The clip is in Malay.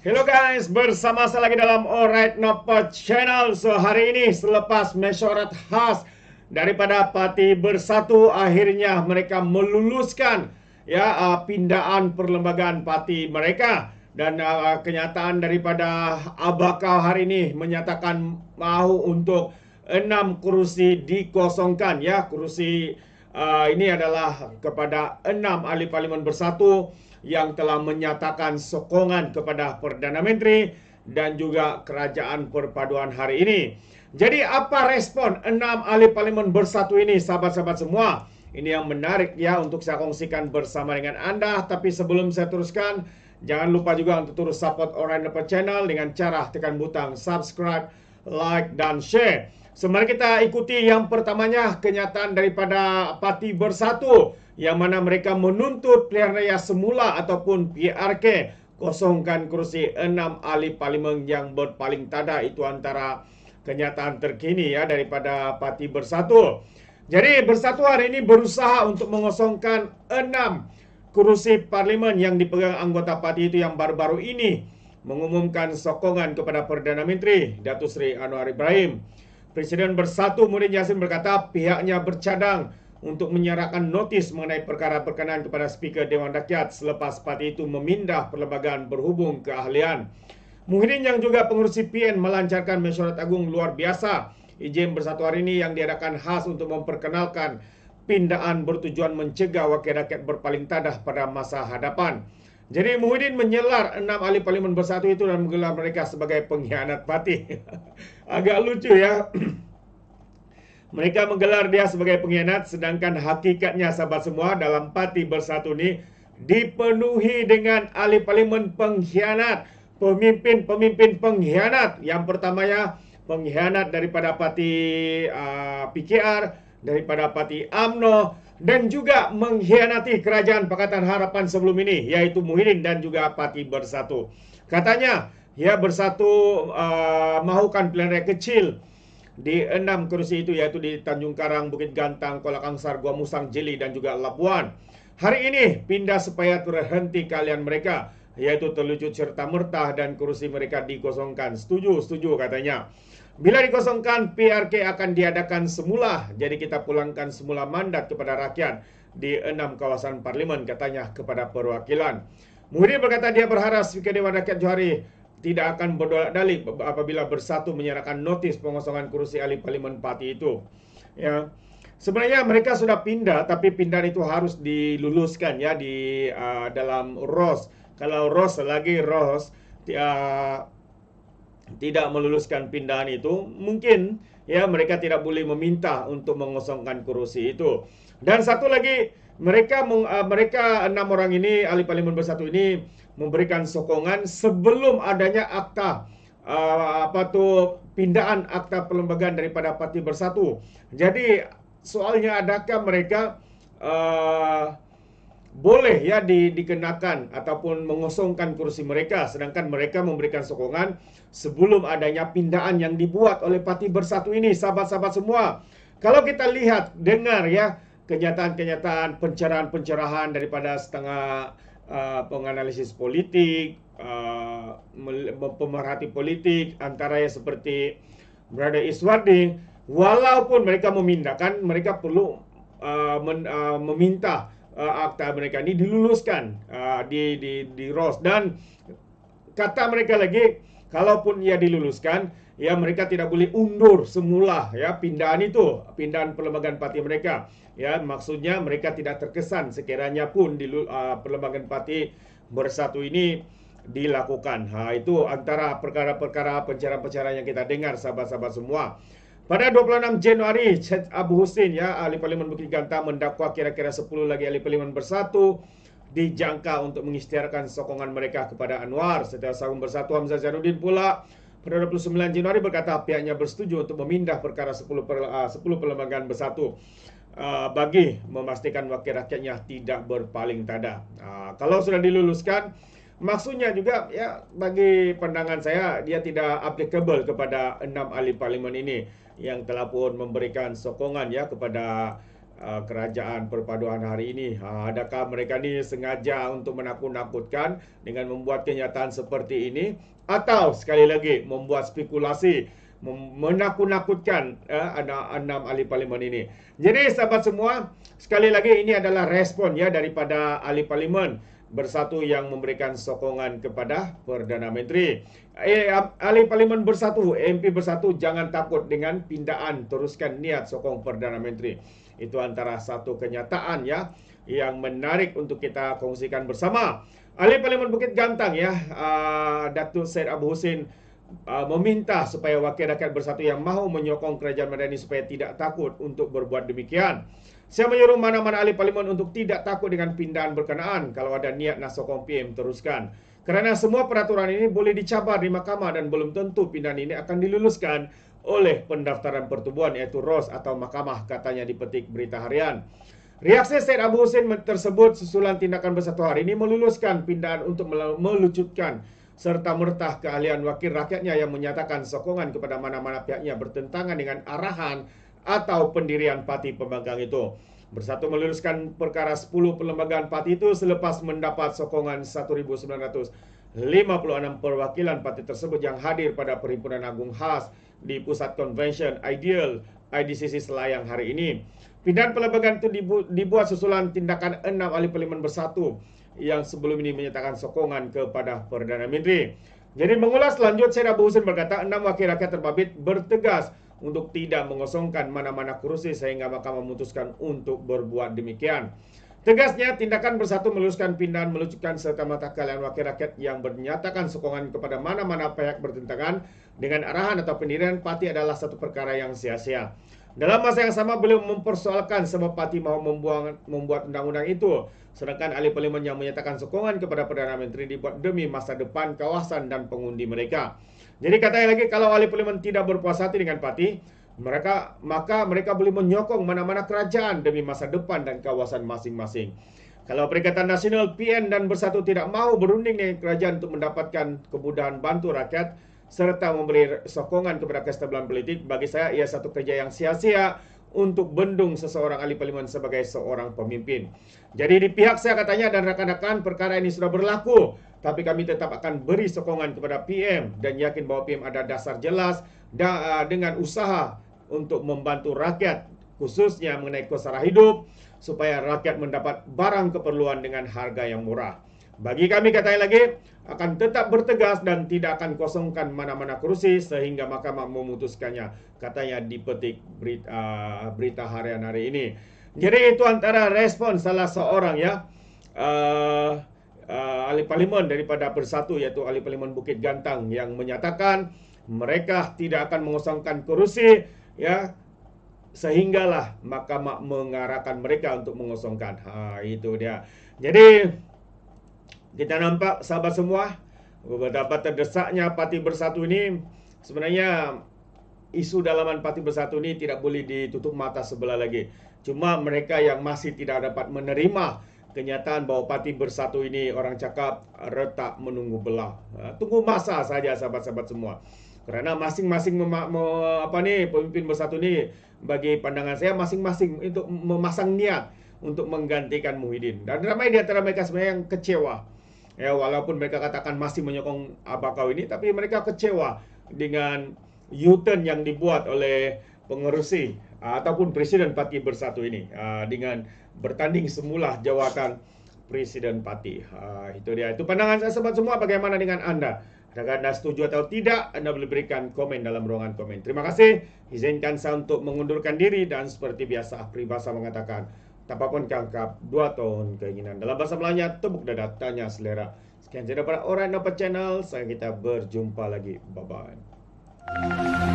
Hello guys, bersama saya lagi dalam Alright Napa Channel. So hari ini selepas mesyuarat khas daripada Parti Bersatu, akhirnya mereka meluluskan pindaan perlembagaan parti mereka. Dan kenyataan daripada Abakar hari ini menyatakan mahu untuk 6 kerusi dikosongkan. Kerusi ini adalah kepada 6 ahli Parlimen Bersatu yang telah menyatakan sokongan kepada Perdana Menteri dan juga Kerajaan Perpaduan hari ini. Jadi apa respon 6 ahli Parlimen Bersatu ini, sahabat-sahabat semua? Ini yang menarik untuk saya kongsikan bersama dengan anda. Tapi sebelum saya teruskan, jangan lupa juga untuk terus support Alright Napa Channel dengan cara tekan butang subscribe, like dan share. So, mari kita ikuti yang pertamanya, kenyataan daripada Parti Bersatu yang mana mereka menuntut pilihan raya semula ataupun PRK kosongkan kerusi 6 ahli parlimen yang berpaling tada. Itu antara kenyataan terkini daripada Parti Bersatu. Jadi Bersatu hari ini berusaha untuk mengosongkan 6 kerusi parlimen yang dipegang anggota parti itu yang baru-baru ini mengumumkan sokongan kepada Perdana Menteri Datuk Seri Anwar Ibrahim. Presiden Bersatu Muhyiddin Yassin berkata pihaknya bercadang untuk menyerahkan notis mengenai perkara berkenaan kepada Speaker Dewan Rakyat selepas parti itu memindah perlembagaan berhubung keahlian. Muhyiddin yang juga pengurusi PN melancarkan mesyuarat agung luar biasa izin Bersatu hari ini yang diadakan khas untuk memperkenalkan pindaan bertujuan mencegah wakil rakyat berpaling tadah pada masa hadapan. Jadi Muhyiddin menyelar 6 ahli Parlimen Bersatu itu dan menggelar mereka sebagai pengkhianat parti. Agak lucu ya. Mereka menggelar dia sebagai pengkhianat, sedangkan hakikatnya sahabat semua dalam Parti Bersatu ini dipenuhi dengan ahli parlimen pengkhianat, pemimpin-pemimpin pengkhianat. Yang pertamanya pengkhianat daripada Parti PKR, daripada Parti UMNO, dan juga mengkhianati Kerajaan Pakatan Harapan sebelum ini, yaitu Muhyiddin dan juga Parti Bersatu. Katanya Bersatu mahukan pilihan raya kecil di 6 kerusi itu, yaitu di Tanjung Karang, Bukit Gantang, Kuala Kangsar, Gua Musang, Jeli dan juga Labuan. Hari ini pindah supaya terhenti keahlian mereka, yaitu terlucut serta-merta dan kerusi mereka dikosongkan. Setuju katanya. Bila dikosongkan, PRK akan diadakan semula. Jadi kita pulangkan semula mandat kepada rakyat di 6 kawasan parlimen, katanya kepada perwakilan. Muhyiddin berkata dia berharap Speaker Dewan Rakyat Johari tidak akan berdolak-dalik apabila Bersatu menyerahkan notis pengosongan kerusi ahli parlimen parti itu. Sebenarnya mereka sudah pindah, tapi pindahan itu harus diluluskan di dalam ROS. Kalau ROS tidak meluluskan pindahan itu, mungkin mereka tidak boleh meminta untuk mengosongkan kerusi itu. Dan satu lagi, mereka 6 orang ini, ahli Parlimen Bersatu ini, memberikan sokongan sebelum adanya akta pindaan akta perlembagaan daripada Parti Bersatu. Jadi soalnya adakah mereka boleh dikenakan ataupun mengosongkan kursi mereka, sedangkan mereka memberikan sokongan sebelum adanya pindaan yang dibuat oleh Parti Bersatu ini, sahabat-sahabat semua. Kalau kita lihat, dengar kenyataan-kenyataan pencerahan-pencerahan daripada setengah penganalisis politik, pemerhati politik, antara seperti Brother Iswadi, walaupun mereka memindahkan, mereka perlu meminta akta mereka ini diluluskan di ROS. Dan kata mereka lagi, kalaupun diluluskan, mereka tidak boleh undur semula pindahan perlembagaan parti mereka. Maksudnya mereka tidak terkesan sekiranya pun di perlembagaan Parti Bersatu ini dilakukan. Itu antara perkara-perkara pencerahan-pencerahan yang kita dengar, sahabat-sahabat semua. Pada 26 Januari, Syed Abu Husin, ahli Parlimen Bukit Gantang, mendakwa kira-kira 10 lagi ahli Parlimen Bersatu dijangka untuk mengisytiharkan sokongan mereka kepada Anwar. Setelah Sahung Bersatu, Hamzah Zainuddin pula pada 29 Januari berkata pihaknya bersetuju untuk memindah perkara 10 perlembagaan Bersatu bagi memastikan wakil rakyatnya tidak berpaling tada. Kalau sudah diluluskan, maksudnya juga bagi pandangan saya dia tidak applicable kepada 6 ahli parlimen ini yang telah pun memberikan sokongan kepada kerajaan perpaduan hari ini. Adakah mereka ni sengaja untuk menakut-nakutkan dengan membuat kenyataan seperti ini, atau sekali lagi membuat spekulasi menakut-nakutkan enam ahli parlimen ini? Jadi sahabat semua, sekali lagi ini adalah respon ya daripada ahli parlimen Bersatu yang memberikan sokongan kepada Perdana Menteri. Ahli Parlimen Bersatu, MP Bersatu, jangan takut dengan pindaan, teruskan niat sokong Perdana Menteri. Itu antara satu kenyataan ya yang menarik untuk kita kongsikan bersama. Ahli Parlimen Bukit Gantang ya, Datuk Syed Abu Husin meminta supaya Wakil Rakyat Bersatu yang mahu menyokong Kerajaan Madani supaya tidak takut untuk berbuat demikian. Saya menyuruh mana-mana ahli parlimen untuk tidak takut dengan pindaan berkenaan. Kalau ada niat nak sokong PM, teruskan. Kerana semua peraturan ini boleh dicabar di mahkamah dan belum tentu pindaan ini akan diluluskan oleh pendaftaran pertubuhan iaitu ROS atau mahkamah, katanya di Petik Berita Harian. Reaksi Syed Abu Husin tersebut susulan tindakan Bersatu hari ini meluluskan pindaan untuk melucutkan serta merta keahlian wakil rakyatnya yang menyatakan sokongan kepada mana-mana pihaknya bertentangan dengan arahan atau pendirian parti pembangkang itu. Bersatu meluluskan perkara 10 perlembagaan parti itu selepas mendapat sokongan 1,956 perwakilan parti tersebut yang hadir pada Perhimpunan Agung khas di Pusat Convention Ideal IDCC Selayang hari ini. Pindaan perlembagaan itu dibuat susulan tindakan 6 ahli parlimen Bersatu yang sebelum ini menyatakan sokongan kepada Perdana Menteri. Jadi mengulas lanjut, Syed Abu Husin berkata 6 wakil rakyat terbabit bertegas untuk tidak mengosongkan mana-mana kerusi sehingga mahkamah memutuskan untuk berbuat demikian. Tegasnya, tindakan Bersatu meluluskan pindaan melucutkan serta mata kalian wakil rakyat yang menyatakan sokongan kepada mana-mana pihak bertentangan dengan arahan atau pendirian parti adalah satu perkara yang sia-sia. Dalam masa yang sama, beliau mempersoalkan sebab parti mahu membuat undang-undang itu, sedangkan ahli parlimen yang menyatakan sokongan kepada Perdana Menteri dibuat demi masa depan kawasan dan pengundi mereka. Jadi katanya lagi, kalau ahli parlimen tidak berpuas hati dengan parti, maka mereka boleh menyokong mana-mana kerajaan demi masa depan dan kawasan masing-masing. Kalau Perikatan Nasional, PN dan Bersatu tidak mahu berunding dengan kerajaan untuk mendapatkan kemudahan bantu rakyat serta memberi sokongan kepada kestabilan politik, bagi saya ia satu kerja yang sia-sia untuk bendung seseorang ahli parlimen sebagai seorang pemimpin. Jadi di pihak saya katanya dan rakan-rakan, perkara ini sudah berlaku, tapi kami tetap akan beri sokongan kepada PM dan yakin bahawa PM ada dasar jelas dengan usaha untuk membantu rakyat, khususnya mengenai kos sara hidup, supaya rakyat mendapat barang keperluan dengan harga yang murah. Bagi kami, katanya lagi, akan tetap bertegas dan tidak akan kosongkan mana-mana kerusi sehingga mahkamah memutuskannya, katanya di Petik Berita Harian hari ini. Jadi itu antara respon salah seorang ya ahli parlimen daripada Bersatu, yaitu ahli parlimen Bukit Gantang, yang menyatakan mereka tidak akan mengosongkan kerusi ya sehinggalah mahkamah mengarahkan mereka untuk mengosongkan. Itu dia. Jadi kita nampak sahabat semua, betapa terdesaknya Parti Bersatu ini. Sebenarnya isu dalaman Parti Bersatu ini tidak boleh ditutup mata sebelah lagi. Cuma mereka yang masih tidak dapat menerima kenyataan bahawa Parti Bersatu ini, orang cakap, retak menunggu belah. Tunggu masa saja sahabat-sahabat semua. Kerana masing-masing pemimpin Bersatu ini, bagi pandangan saya, masing-masing untuk memasang niat untuk menggantikan Muhyiddin. Dan ramai di antara mereka sebenarnya yang kecewa. Ya, walaupun mereka katakan masih menyokong bakau ini, tapi mereka kecewa dengan U-turn yang dibuat oleh pengerusi ataupun Presiden Parti Bersatu ini dengan bertanding semula jawatan Presiden Parti. Itu dia. Itu pandangan saya sahabat semua. Bagaimana dengan anda? Adakah anda setuju atau tidak? Anda boleh berikan komen dalam ruangan komen. Terima kasih. Izinkan saya untuk mengundurkan diri dan seperti biasa peribahasa mengatakan, tapapun kangkap, 2 tahun keinginan. Dalam bahasa Melayu, tepuk dada, tanya selera. Sekian saja daripada Alright Nampak Channel. Saya kita berjumpa lagi. Bye-bye.